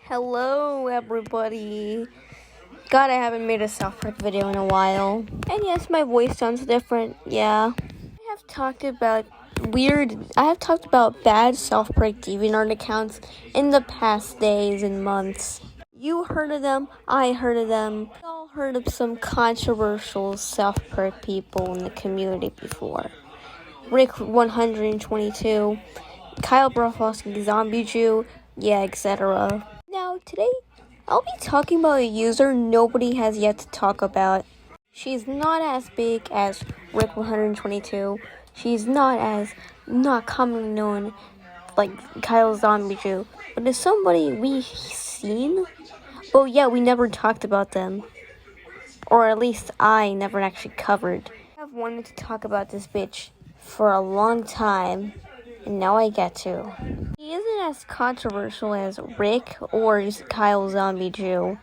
Hello everybody. God, I haven't made a South Park video in a while. And yes, my voice sounds different, yeah. I have talked about bad South Park DeviantArt accounts in the past days and months. You heard of them, I heard of them. We all heard of some controversial South Park people in the community before. Rick 122, Kyle Broflovski, Zombie Jew, yeah, etc. Now, today, I'll be talking about a user nobody has yet to talk about. She's not as big as Rick 122. She's not commonly known like Kyle Zombie Jew. But is somebody we've seen? But yeah, we never talked about them. Or at least I never actually covered. I've wanted to talk about this bitch for a long time. And now I get to. She isn't as controversial as Rick or Kyle Zombie Jew,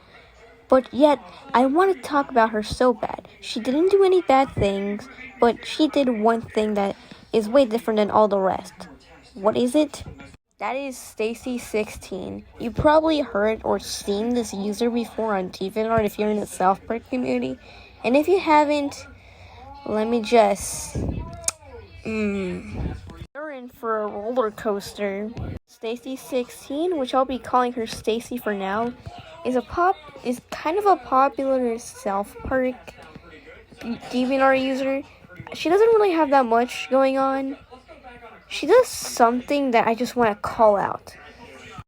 but yet I want to talk about her so bad. She didn't do any bad things, but she did one thing that is way different than all the rest. What is it? That is stacey 16. You probably heard or seen this user before on DeviantArt if you're in the South Park community. And if you haven't, let me just... You're in for a roller coaster. stacey 16, which I'll be calling her Stacy for now, is kind of a popular South Park DeviantArt user. She doesn't really have that much going on. She does something that I just want to call out.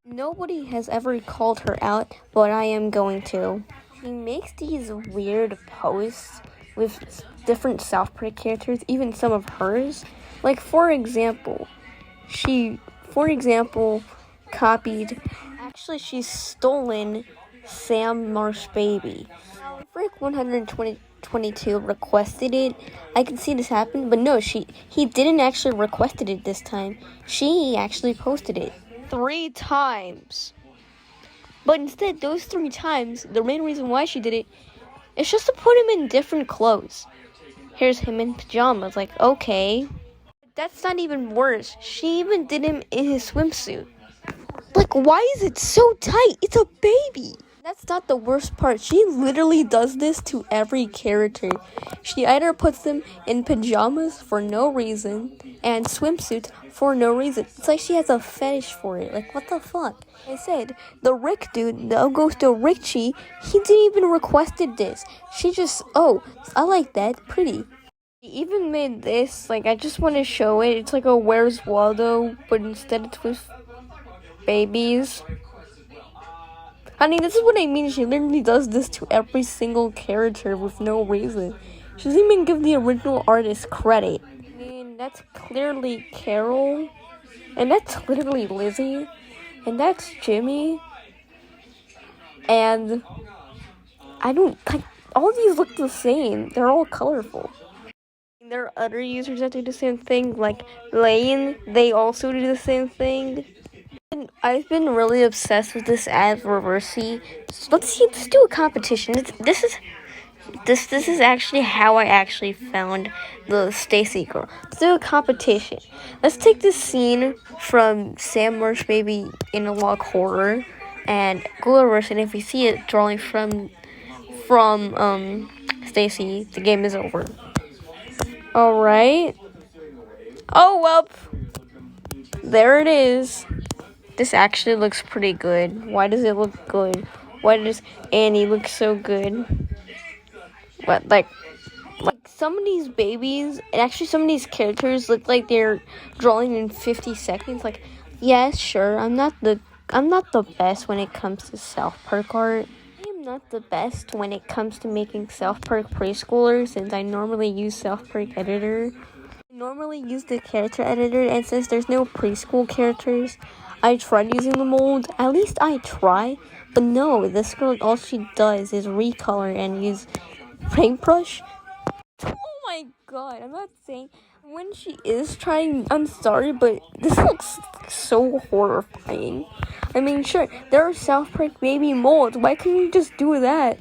Nobody has ever called her out, but I am going to. She makes these weird posts with different South Park characters, even some of hers. Like, for example, she she's stolen Sam Marsh Baby. Rick 122 requested it. I can see this happen, but no, he didn't actually requested it this time. She actually posted it 3 times. But instead, those 3 times, the main reason why she did it is just to put him in different clothes. Here's him in pajamas, like, okay. That's not even worse. She even did him in his swimsuit. Like, why is it so tight? It's a baby. That's not the worst part. She literally does this to every character. She either puts them in pajamas for no reason and swimsuits for no reason. It's like she has a fetish for it. Like, what the fuck? I said, the Rick dude, the Augusto Richie, he didn't even requested this. She just, oh, I like that. Pretty. He even made this, like, I just want to show it. It's like a Where's Waldo, but instead it's with babies. I mean, this is what I mean. She literally does this to every single character with no reason. She doesn't even give the original artist credit. I mean, that's clearly Carol, and that's literally Lizzie, and that's Jimmy, and I don't, like, all these look the same. They're all colorful. There are other users that do the same thing, like Lane. They also do the same thing. And I've been really obsessed with this ad reversey. So let's do a competition. This is actually how I actually found the Stacy girl. Let's do a competition. Let's take this scene from Sam Marsh Baby in a Log Horror and go reverse it. If we see it drawing from Stacy, the game is over. Alright. Oh, well. There it is. This actually looks pretty good. Why does it look good? Why does Annie look so good? But, like some of these babies, and actually some of these characters look like they're drawing in 50 seconds. Like, yes, sure, I'm not the best when it comes to South Park art. Not the best when it comes to making South Park preschoolers, since I normally use South Park editor. I normally use the character editor, and since there's no preschool characters, I tried using the mold. At least I try, but no, this girl, all she does is recolor and use paintbrush. Oh my god, I'm not saying when she is trying, I'm sorry, but this looks so horrifying. I mean, sure, there are South Park baby molds. Why couldn't you just do that?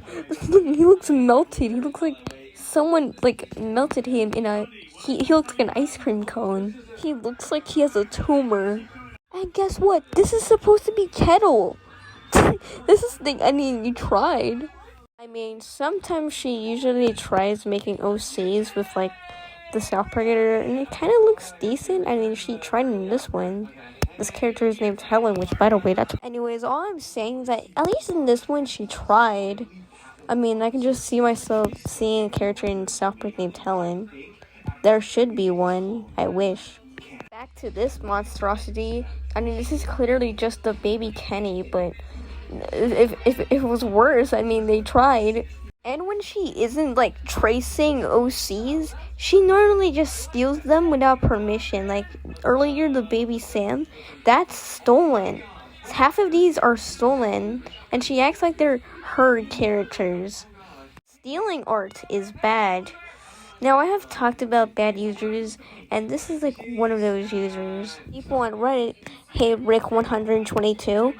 He looks melted. He looks like someone, like, melted him in a... He looks like an ice cream cone. He looks like he has a tumor. And guess what? This is supposed to be Kettle. This is the, I mean, you tried. I mean, sometimes she usually tries making OCs with, like, the South Park editor, and it kind of looks decent. I mean, she tried in this one. This character is named Helen, which, by the way, that's... Anyways, all I'm saying is that, at least in this one, she tried. I mean, I can just see myself seeing a character in South Park named Helen. There should be one. I wish. Back to this monstrosity. I mean, this is clearly just a baby Kenny, but if it was worse, I mean, they tried. And when she isn't, like, tracing OCs, she normally just steals them without permission. Like, earlier, the baby Sam, that's stolen. Half of these are stolen, and she acts like they're her characters. Stealing art is bad. Now, I have talked about bad users, and this is, like, one of those users. People on Reddit hate Rick122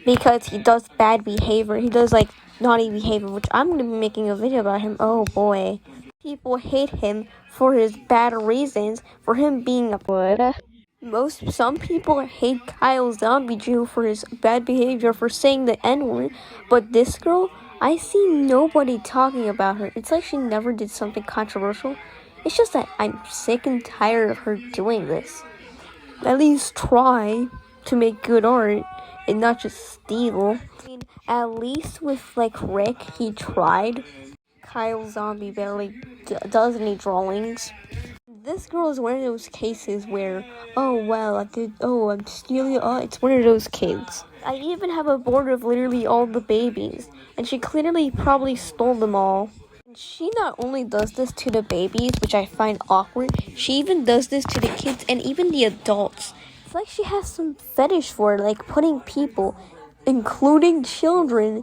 because he does bad behavior. He does, like, naughty behavior, which I'm going to be making a video about him. Oh, boy. People hate him for his bad reasons, for him being a what? Some people hate Kyle Zombie Jew for his bad behavior, for saying the N-word, but this girl, I see nobody talking about her. It's like she never did something controversial. It's just that I'm sick and tired of her doing this. At least try to make good art and not just steal. I mean, at least with, like, Rick, he tried. Kyle Zombie barely does any drawings. This girl is one of those cases where, I'm stealing, it's one of those kids. I even have a board of literally all the babies, and she clearly probably stole them all. And she not only does this to the babies, which I find awkward, she even does this to the kids and even the adults. It's like she has some fetish for, like, putting people, including children,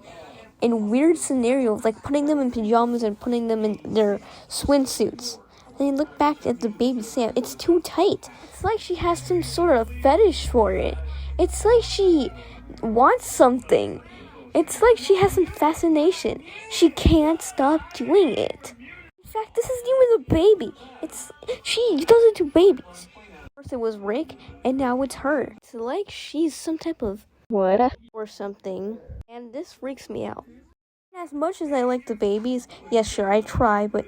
in weird scenarios, like putting them in pajamas and putting them in their swimsuits. And you look back at the baby Sam, it's too tight. It's like she has some sort of fetish for it. It's like she wants something. It's like she has some fascination. She can't stop doing it. In fact, this isn't even a baby. She does it to babies. First it was Rick, and now it's her. It's like she's some type of what or something. And this freaks me out. As much as I like the babies, yes, sure, I try, but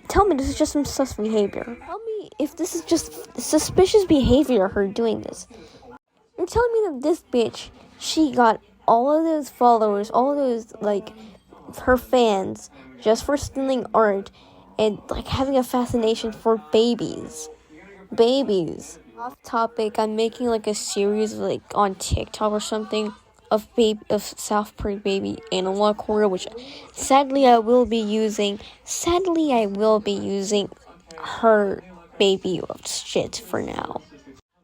tell me this is just some sus behavior. Tell me if this is just suspicious behavior, her doing this. You're telling me that this bitch, she got all of those followers, all of those, like, her fans, just for stealing art and, like, having a fascination for babies. Babies. Off topic, I'm making, like, a series, like, on TikTok or something, of South Park baby analog horror, which sadly I will be using her baby shit for now.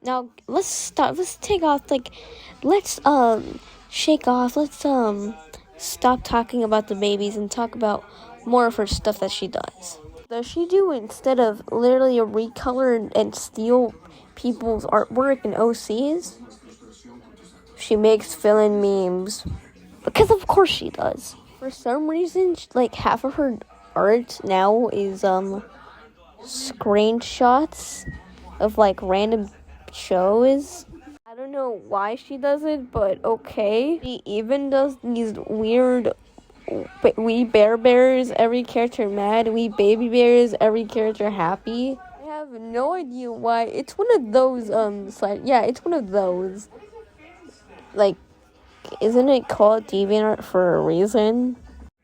Now let's take off, like, let's shake off, let's stop talking about the babies and talk about more of her stuff that she does. Does she do, instead of literally recolor and steal people's artwork and OCs? She makes fill-in memes. Because of course she does. For some reason, like, half of her art now is, screenshots of, like, random shows. I don't know why she does it, but okay. She even does these weird we Bear Bears, every character mad. We Baby Bears, every character happy. I have no idea why. It's one of those, it's one of those. Like, isn't it called DeviantArt for a reason?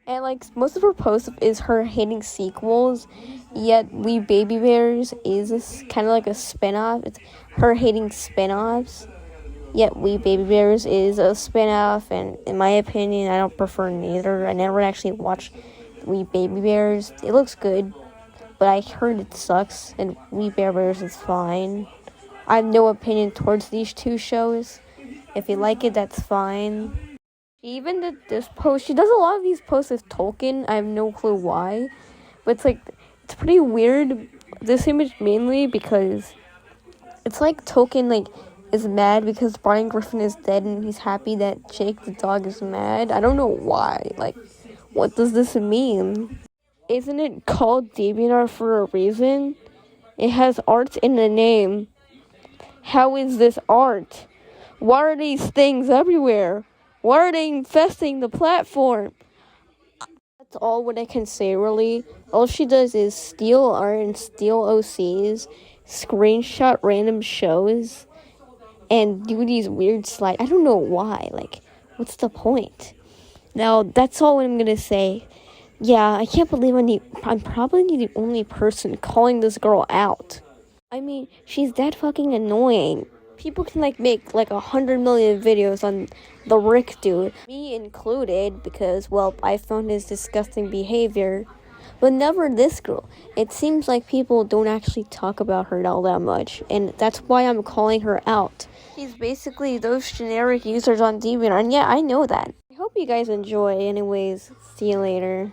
And, like, most of her posts is her hating sequels, yet We Baby Bears is kind of like a spin-off. It's her hating spin-offs, yet We Baby Bears is a spin-off, and in my opinion, I don't prefer neither. I never actually watched We Baby Bears. It looks good, but I heard it sucks, and We Bear Bears is fine. I have no opinion towards these two shows. If you like it, that's fine. She even did this post. She does a lot of these posts with Tolkien. I have no clue why. But it's like, it's pretty weird. This image mainly because it's like Tolkien, like, is mad because Brian Griffin is dead and he's happy that Jake the dog is mad. I don't know why. Like, what does this mean? Isn't it called DeviantArt for a reason? It has art in the name. How is this art? Why are these things everywhere? Why are they infesting the platform? That's all what I can say, really. All she does is steal art and steal OCs, screenshot random shows, and do these weird slides. I don't know why. Like, what's the point? Now, that's all I'm gonna say. Yeah, I can't believe I'm probably the only person calling this girl out. I mean, she's that fucking annoying. People can make 100 million videos on the Rick dude, me included, because well, I found his disgusting behavior, but never this girl. It seems like people don't actually talk about her all that much, and that's why I'm calling her out. She's basically those generic users on DeviantArt, and yeah, I know that. I hope you guys enjoy. Anyways, see you later.